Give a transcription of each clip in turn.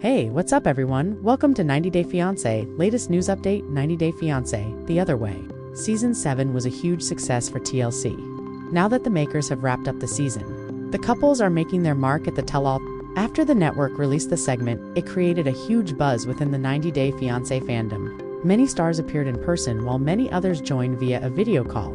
Hey, what's up everyone? Welcome to 90 Day Fiancé, latest news update, 90 Day Fiancé, The Other Way. Season 7 was a huge success for TLC. Now that the makers have wrapped up the season, the couples are making their mark at the tell-all. After the network released the segment, it created a huge buzz within the 90 Day Fiancé fandom. Many stars appeared in person while many others joined via a video call.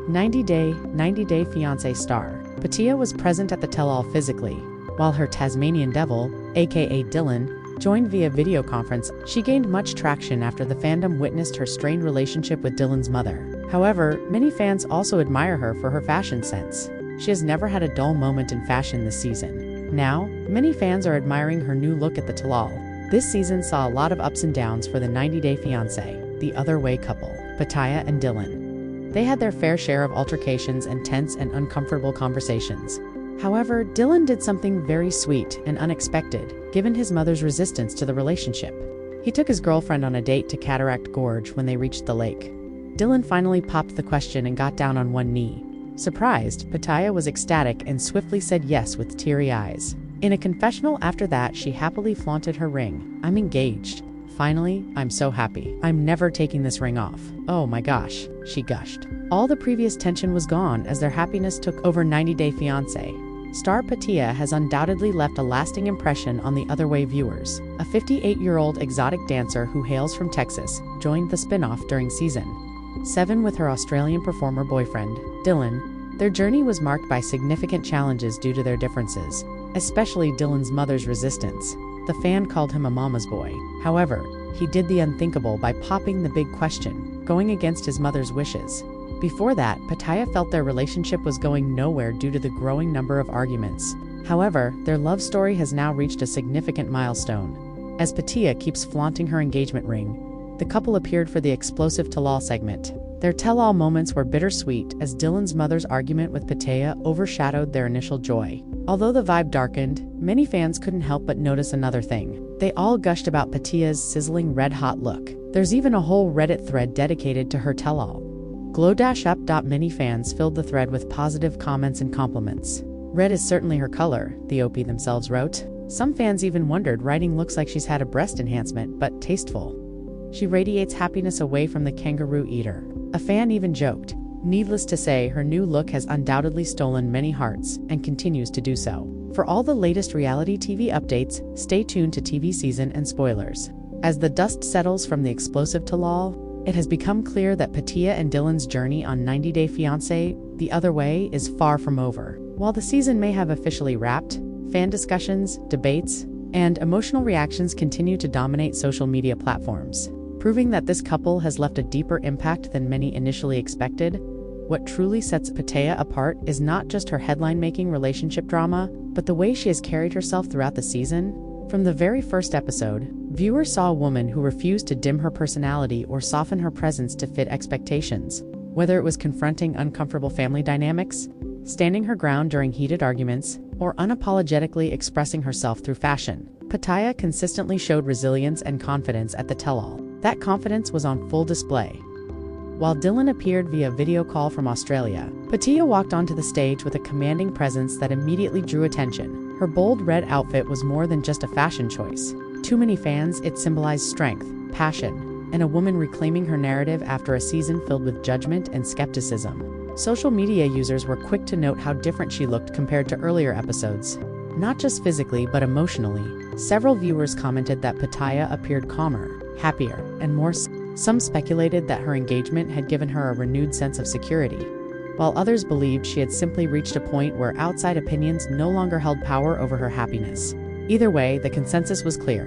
90 Day Fiancé star Pattiya was present at the tell-all physically, while her Tasmanian devil, aka Dylan, joined via video conference. She gained much traction after the fandom witnessed her strained relationship with Dylan's mother. However, many fans also admire her for her fashion sense. She has never had a dull moment in fashion this season. Now, many fans are admiring her new look at the tell-all. This season saw a lot of ups and downs for the 90 Day Fiancé, the other way couple, Pattiya and Dylan. They had their fair share of altercations and tense and uncomfortable conversations. However, Dylan did something very sweet and unexpected, given his mother's resistance to the relationship. He took his girlfriend on a date to Cataract Gorge when they reached the lake. Dylan finally popped the question and got down on one knee. Surprised, Pattiya was ecstatic and swiftly said yes with teary eyes. In a confessional after that, she happily flaunted her ring. "I'm engaged. Finally, I'm so happy. I'm never taking this ring off. Oh my gosh," she gushed. All the previous tension was gone as their happiness took over 90 Day Fiancé. Star Pattiya has undoubtedly left a lasting impression on the Other Way viewers. A 58-year-old exotic dancer who hails from Texas joined the spin-off during season 7 with her Australian performer boyfriend, Dylan. Their journey was marked by significant challenges due to their differences, especially Dylan's mother's resistance. The fan called him a mama's boy. However, he did the unthinkable by popping the big question, going against his mother's wishes. Before that, Pattiya felt their relationship was going nowhere due to the growing number of arguments. However, their love story has now reached a significant milestone. As Pattiya keeps flaunting her engagement ring, the couple appeared for the explosive tell-all segment. Their tell-all moments were bittersweet as Dylan's mother's argument with Pattiya overshadowed their initial joy. Although the vibe darkened, many fans couldn't help but notice another thing. They all gushed about Pattiya's sizzling red-hot look. There's even a whole Reddit thread dedicated to her tell-all. Glow-up. Many fans filled the thread with positive comments and compliments. "Red is certainly her color," the OP themselves wrote. Some fans even wondered, writing looks like she's had a breast enhancement, but tasteful. "She radiates happiness away from the kangaroo eater." A fan even joked, "Needless to say, her new look has undoubtedly stolen many hearts, and continues to do so." For all the latest reality TV updates, stay tuned to TV season and spoilers. As the dust settles from the explosive tell-all, it has become clear that Pattiya and Dylan's journey on 90 Day Fiancé, The Other Way, is far from over. While the season may have officially wrapped, fan discussions, debates, and emotional reactions continue to dominate social media platforms, proving that this couple has left a deeper impact than many initially expected. What truly sets Pattiya apart is not just her headline-making relationship drama, but the way she has carried herself throughout the season. From the very first episode, viewers saw a woman who refused to dim her personality or soften her presence to fit expectations. Whether it was confronting uncomfortable family dynamics, standing her ground during heated arguments, or unapologetically expressing herself through fashion, Pattiya consistently showed resilience and confidence at the tell-all. That confidence was on full display. While Dylan appeared via video call from Australia, Pattiya walked onto the stage with a commanding presence that immediately drew attention. Her bold red outfit was more than just a fashion choice. To many fans, it symbolized strength, passion, and a woman reclaiming her narrative after a season filled with judgment and skepticism. Social media users were quick to note how different she looked compared to earlier episodes. Not just physically but emotionally. Several viewers commented that Pattiya appeared calmer, happier, and more. Some speculated that her engagement had given her a renewed sense of security, while others believed she had simply reached a point where outside opinions no longer held power over her happiness. Either way, the consensus was clear.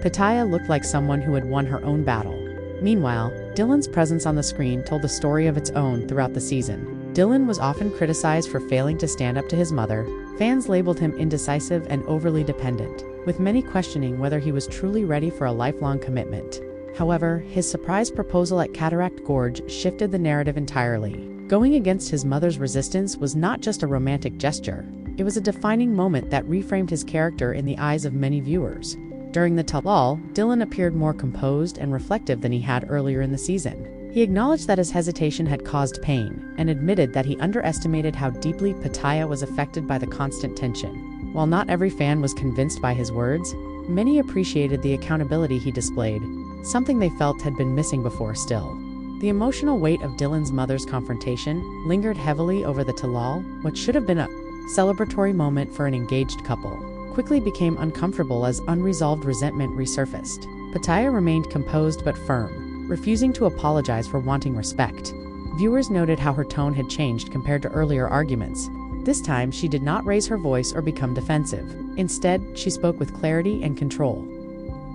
Pattiya looked like someone who had won her own battle. Meanwhile, Dylan's presence on the screen told a story of its own throughout the season. Dylan was often criticized for failing to stand up to his mother. Fans labeled him indecisive and overly dependent, with many questioning whether he was truly ready for a lifelong commitment. However, his surprise proposal at Cataract Gorge shifted the narrative entirely. Going against his mother's resistance was not just a romantic gesture, it was a defining moment that reframed his character in the eyes of many viewers. During the tell-all, Dylan appeared more composed and reflective than he had earlier in the season. He acknowledged that his hesitation had caused pain, and admitted that he underestimated how deeply Pattiya was affected by the constant tension. While not every fan was convinced by his words, Many appreciated the accountability he displayed, something they felt had been missing before still. The emotional weight of Dylan's mother's confrontation lingered heavily over the Tell-All. What should have been a celebratory moment for an engaged couple quickly became uncomfortable as unresolved resentment resurfaced. Pattiya remained composed but firm, refusing to apologize for wanting respect. Viewers noted how her tone had changed compared to earlier arguments. This time, she did not raise her voice or become defensive. Instead, she spoke with clarity and control,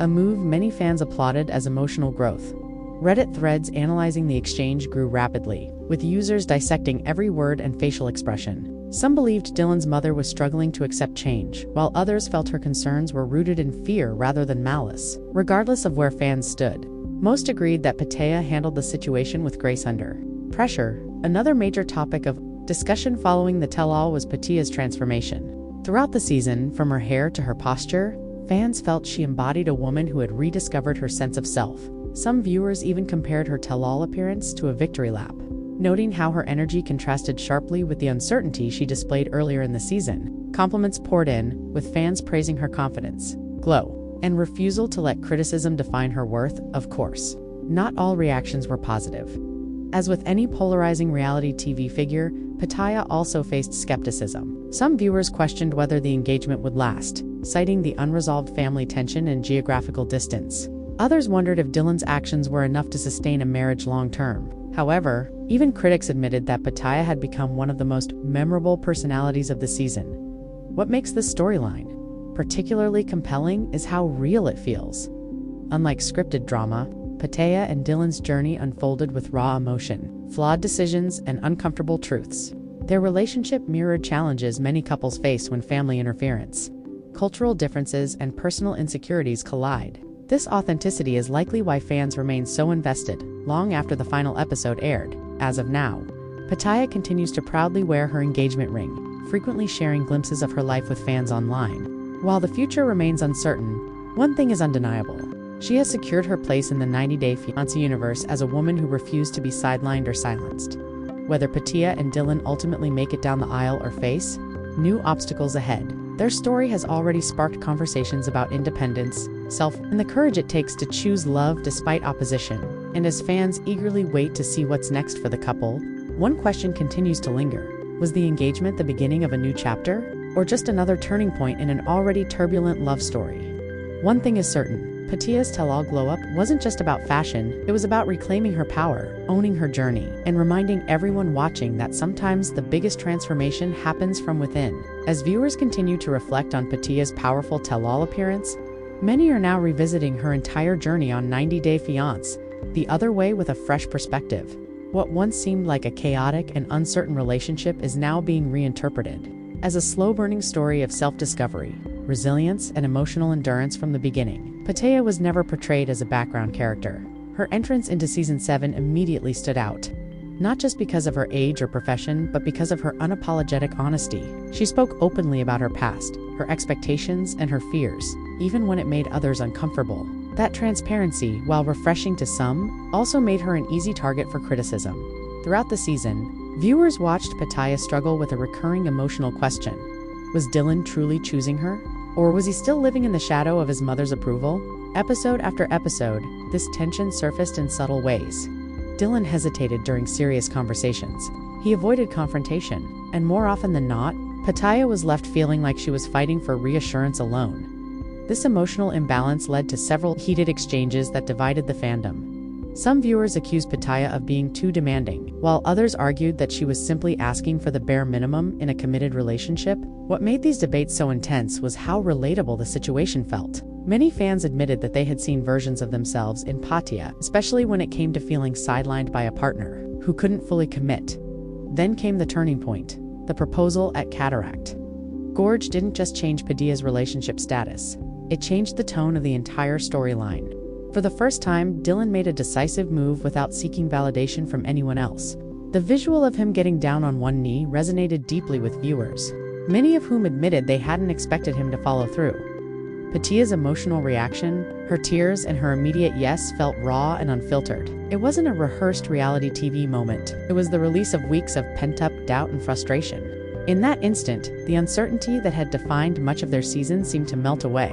a move many fans applauded as emotional growth. Reddit threads analyzing the exchange grew rapidly, with users dissecting every word and facial expression. Some believed Dylan's mother was struggling to accept change, while others felt her concerns were rooted in fear rather than malice. Regardless of where fans stood, most agreed that Pattiya handled the situation with grace under pressure. Another major topic of discussion following the Tell-All was Pattiya's transformation. Throughout the season, from her hair to her posture, fans felt she embodied a woman who had rediscovered her sense of self. Some viewers even compared her Tell-All appearance to a victory lap, noting how her energy contrasted sharply with the uncertainty she displayed earlier in the season. Compliments poured in, with fans praising her confidence, glow, and refusal to let criticism define her worth. Of course, not all reactions were positive. As with any polarizing reality TV figure, Pattiya also faced skepticism. Some viewers questioned whether the engagement would last, citing the unresolved family tension and geographical distance. Others wondered if Dylan's actions were enough to sustain a marriage long-term. However, even critics admitted that Pattiya had become one of the most memorable personalities of the season. What makes this storyline particularly compelling is how real it feels. Unlike scripted drama, Pattiya and Dylan's journey unfolded with raw emotion, flawed decisions, and uncomfortable truths. Their relationship mirrored challenges many couples face when family interference, cultural differences, and personal insecurities collide. This authenticity is likely why fans remain so invested, long after the final episode aired. As of now, Pattiya continues to proudly wear her engagement ring, frequently sharing glimpses of her life with fans online. While the future remains uncertain, one thing is undeniable. She has secured her place in the 90-Day Fiancé universe as a woman who refused to be sidelined or silenced. Whether Pattiya and Dylan ultimately make it down the aisle or face new obstacles ahead, their story has already sparked conversations about independence, self, and the courage it takes to choose love despite opposition. And as fans eagerly wait to see what's next for the couple, one question continues to linger. Was the engagement the beginning of a new chapter, or just another turning point in an already turbulent love story? One thing is certain. Pattiya's Tell-All glow-up wasn't just about fashion, it was about reclaiming her power, owning her journey, and reminding everyone watching that sometimes the biggest transformation happens from within. As viewers continue to reflect on Pattiya's powerful Tell-All appearance, many are now revisiting her entire journey on 90-Day Fiancé, the other way with a fresh perspective. What once seemed like a chaotic and uncertain relationship is now being reinterpreted as a slow-burning story of self-discovery, resilience, and emotional endurance from the beginning. Pattiya was never portrayed as a background character. Her entrance into Season 7 immediately stood out, not just because of her age or profession, but because of her unapologetic honesty. She spoke openly about her past, her expectations, and her fears, even when it made others uncomfortable. That transparency, while refreshing to some, also made her an easy target for criticism. Throughout the season, viewers watched Pattiya struggle with a recurring emotional question. Was Dylan truly choosing her? Or was he still living in the shadow of his mother's approval? Episode after episode, this tension surfaced in subtle ways. Dylan hesitated during serious conversations. He avoided confrontation, and more often than not, Pattiya was left feeling like she was fighting for reassurance alone. This emotional imbalance led to several heated exchanges that divided the fandom. Some viewers accused Pattiya of being too demanding, while others argued that she was simply asking for the bare minimum in a committed relationship. What made these debates so intense was how relatable the situation felt. Many fans admitted that they had seen versions of themselves in Pattiya, especially when it came to feeling sidelined by a partner who couldn't fully commit. Then came the turning point, the proposal at Cataract. Gorge didn't just change Pattiya's relationship status, it changed the tone of the entire storyline. For the first time, Dylan made a decisive move without seeking validation from anyone else. The visual of him getting down on one knee resonated deeply with viewers, many of whom admitted they hadn't expected him to follow through. Pattiya's emotional reaction, her tears, and her immediate yes felt raw and unfiltered. It wasn't a rehearsed reality TV moment. It was the release of weeks of pent-up doubt and frustration. In that instant, the uncertainty that had defined much of their season seemed to melt away.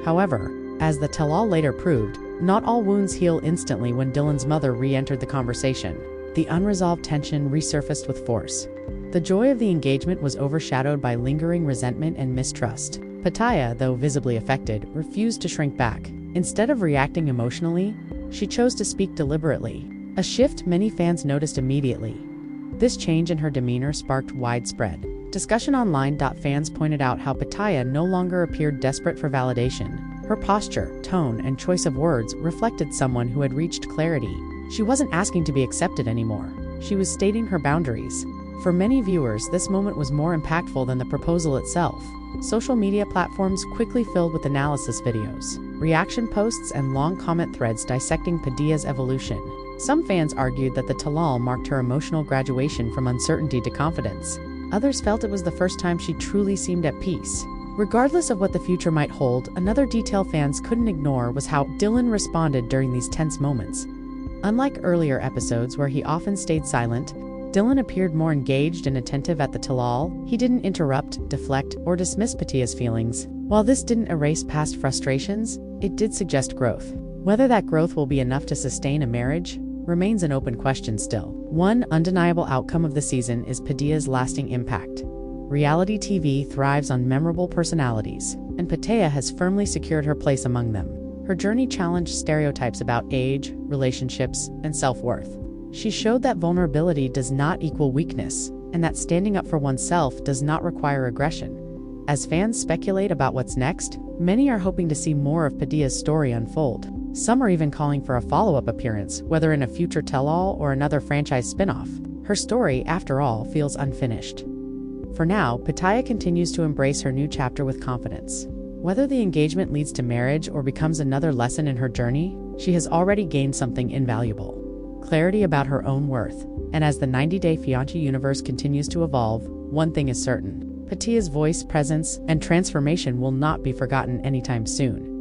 However, as the tell-all later proved, not all wounds heal instantly when Dylan's mother re-entered the conversation. The unresolved tension resurfaced with force. The joy of the engagement was overshadowed by lingering resentment and mistrust. Pattiya, though visibly affected, refused to shrink back. Instead of reacting emotionally, she chose to speak deliberately, a shift many fans noticed immediately. This change in her demeanor sparked widespread discussion online. Fans pointed out how Pattiya no longer appeared desperate for validation. Her posture, tone, and choice of words reflected someone who had reached clarity. She wasn't asking to be accepted anymore. She was stating her boundaries. For many viewers, this moment was more impactful than the proposal itself. Social media platforms quickly filled with analysis videos, reaction posts, and long comment threads dissecting Pattiya's evolution. Some fans argued that the tell-all marked her emotional graduation from uncertainty to confidence. Others felt it was the first time she truly seemed at peace. Regardless of what the future might hold, another detail fans couldn't ignore was how Dylan responded during these tense moments. Unlike earlier episodes where he often stayed silent, Dylan appeared more engaged and attentive at the tell-all. He didn't interrupt, deflect, or dismiss Pattiya's feelings. While this didn't erase past frustrations, it did suggest growth. Whether that growth will be enough to sustain a marriage remains an open question still. One undeniable outcome of the season is Pattiya's lasting impact. Reality TV thrives on memorable personalities, and Pattiya has firmly secured her place among them. Her journey challenged stereotypes about age, relationships, and self-worth. She showed that vulnerability does not equal weakness, and that standing up for oneself does not require aggression. As fans speculate about what's next, many are hoping to see more of Pattiya's story unfold. Some are even calling for a follow-up appearance, whether in a future tell-all or another franchise spin-off. Her story, after all, feels unfinished. For now, Pattiya continues to embrace her new chapter with confidence. Whether the engagement leads to marriage or becomes another lesson in her journey, she has already gained something invaluable: clarity about her own worth. And as the 90-Day Fiancé universe continues to evolve, one thing is certain: Pattiya's voice, presence, and transformation will not be forgotten anytime soon.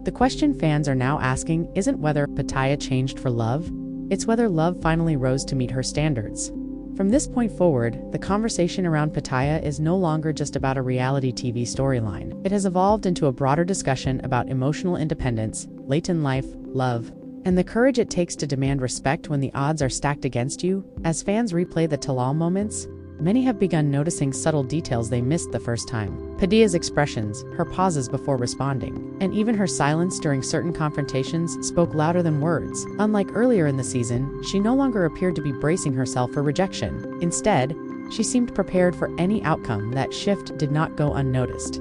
The question fans are now asking isn't whether Pattiya changed for love, it's whether love finally rose to meet her standards. From this point forward, the conversation around Pattiya is no longer just about a reality TV storyline. It has evolved into a broader discussion about emotional independence, late in life, love, and the courage it takes to demand respect when the odds are stacked against you. As fans replay the tell-all moments, many have begun noticing subtle details they missed the first time. Pattiya's expressions, her pauses before responding, and even her silence during certain confrontations spoke louder than words. Unlike earlier in the season, she no longer appeared to be bracing herself for rejection. Instead, she seemed prepared for any outcome. That shift did not go unnoticed.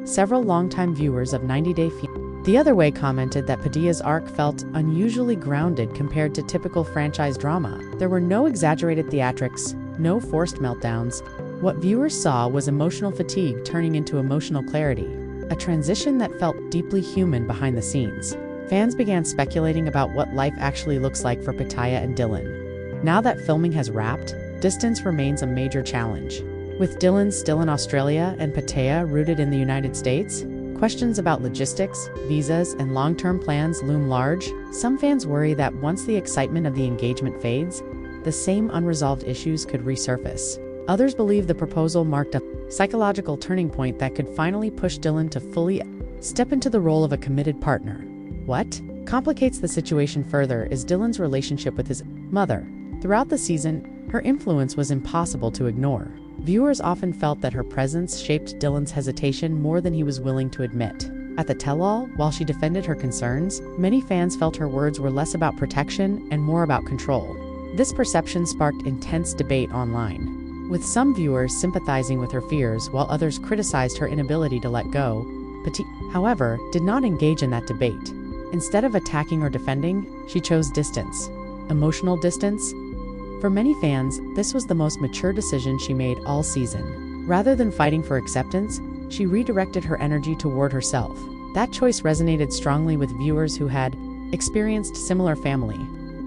Several longtime viewers of 90-Day Fiancé The Other Way commented that Pattiya's arc felt unusually grounded compared to typical franchise drama. There were no exaggerated theatrics, no forced meltdowns. What viewers saw was emotional fatigue turning into emotional clarity, a transition that felt deeply human behind the scenes. Fans began speculating about what life actually looks like for Pattiya and Dylan. Now that filming has wrapped, distance remains a major challenge. With Dylan still in Australia and Pattiya rooted in the United States, questions about logistics, visas, and long-term plans loom large. Some fans worry that once the excitement of the engagement fades, the same unresolved issues could resurface. Others believe the proposal marked a psychological turning point that could finally push Dylan to fully step into the role of a committed partner. What complicates the situation further is Dylan's relationship with his mother. Throughout the season, her influence was impossible to ignore. Viewers often felt that her presence shaped Dylan's hesitation more than he was willing to admit. At the tell-all, while she defended her concerns, many fans felt her words were less about protection and more about control. This perception sparked intense debate online, with some viewers sympathizing with her fears while others criticized her inability to let go. Pattiya, however, did not engage in that debate. Instead of attacking or defending, she chose distance. Emotional distance. For many fans, this was the most mature decision she made all season. Rather than fighting for acceptance, she redirected her energy toward herself. That choice resonated strongly with viewers who had experienced similar family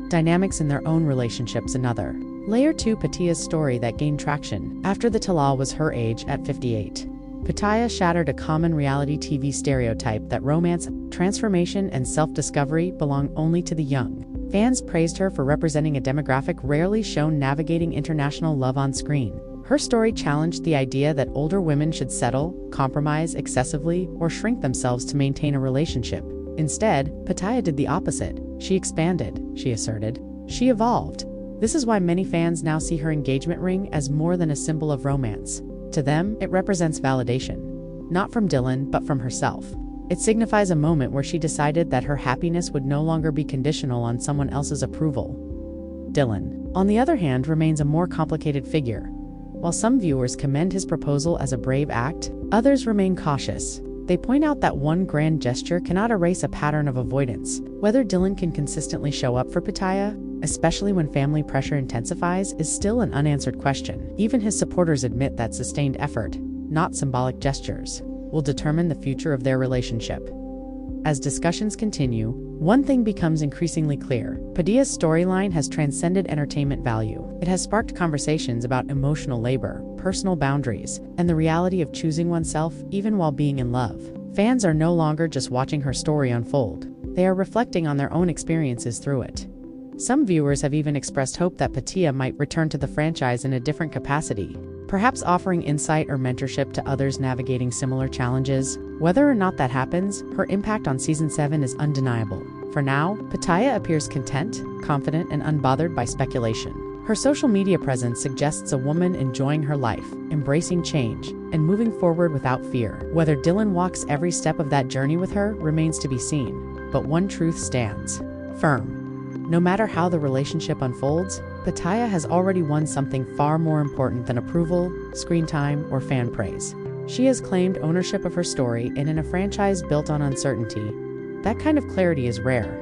dynamics in their own relationships. Another layer to Pattiya's story that gained traction after the tell-all was her age at 58. Pattiya shattered a common reality TV stereotype that romance, transformation, and self-discovery belong only to the young. Fans praised her for representing a demographic rarely shown navigating international love on screen. Her story challenged the idea that older women should settle, compromise excessively, or shrink themselves to maintain a relationship. Instead, Pattiya did the opposite. She expanded, she asserted. She evolved. This is why many fans now see her engagement ring as more than a symbol of romance. To them, it represents validation. Not from Dylan, but from herself. It signifies a moment where she decided that her happiness would no longer be conditional on someone else's approval. Dylan, on the other hand, remains a more complicated figure. While some viewers commend his proposal as a brave act, others remain cautious. They point out that one grand gesture cannot erase a pattern of avoidance. Whether Dylan can consistently show up for Pattiya, especially when family pressure intensifies, is still an unanswered question. Even his supporters admit that sustained effort, not symbolic gestures, will determine the future of their relationship. As discussions continue, one thing becomes increasingly clear. Pattiya's storyline has transcended entertainment value. It has sparked conversations about emotional labor, personal boundaries, and the reality of choosing oneself even while being in love. Fans are no longer just watching her story unfold. They are reflecting on their own experiences through it. Some viewers have even expressed hope that Pattiya might return to the franchise in a different capacity, perhaps offering insight or mentorship to others navigating similar challenges. Whether or not that happens, her impact on Season 7 is undeniable. For now, Pattiya appears content, confident, and unbothered by speculation. Her social media presence suggests a woman enjoying her life, embracing change, and moving forward without fear. Whether Dylan walks every step of that journey with her remains to be seen, but one truth stands firm. No matter how the relationship unfolds, Pattiya has already won something far more important than approval, screen time, or fan praise. She has claimed ownership of her story, and in a franchise built on uncertainty, that kind of clarity is rare.